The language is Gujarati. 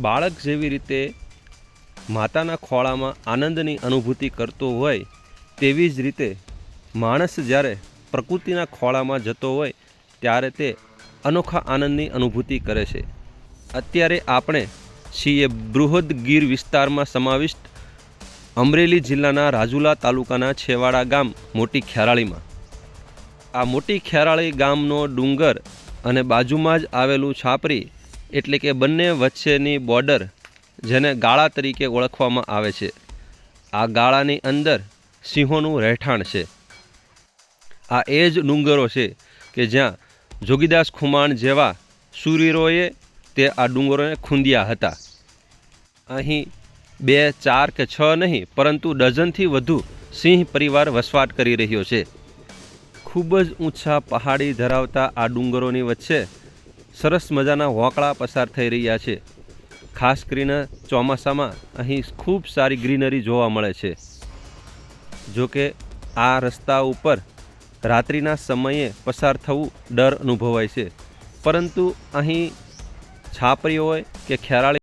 બાળક જેવી રીતે માતાના ખોળામાં આનંદની અનુભૂતિ કરતો હોય તેવી જ રીતે માણસ જ્યારે પ્રકૃતિના ખોળામાં જતો હોય ત્યારે તે અનોખા આનંદની અનુભૂતિ કરે છે। અત્યારે આપણે છીએ બૃહદ ગીર વિસ્તારમાં સમાવિષ્ટ અમરેલી જિલ્લાના રાજુલા તાલુકાના છેવાડા ગામ મોટી ખેરાળીમાં। આ મોટી ખેરાળી ગામનો ડુંગર અને બાજુમાં જ આવેલું છાપરી એટલે કે બંને વચ્ચેની બોર્ડર જેને ગાળા તરીકે ઓળખવામાં આવે છે। આ ગાળાની અંદર સિંહોનું રહેઠાણ છે। આ એ જ ડુંગરો છે કે જ્યાં જોગીદાસ ખુમાણ જેવા શૂરવીરોએ તે આ ડુંગરોને ખૂંદ્યા હતા। અહીં 2, 4 કે 6 નહીં પરંતુ ડઝનથી વધુ સિંહ પરિવાર વસવાટ કરી રહ્યો છે। ખૂબ જ ઊંચા પહાડી ધરાવતા આ ડુંગરોની વચ્ચે સરસ મજાના વોંકળા પસાર થઈ રહ્યા છે। ખાસ કરીને ચોમાસામાં અહીં ખૂબ સારી ગ્રીનરી જોવા મળે છે। જો કે આ રસ્તા ઉપર રાત્રિના સમયે પસાર થવું ડર અનુભવાય છે, પરંતુ અહીં છાપરી હોય કે ખેરાળી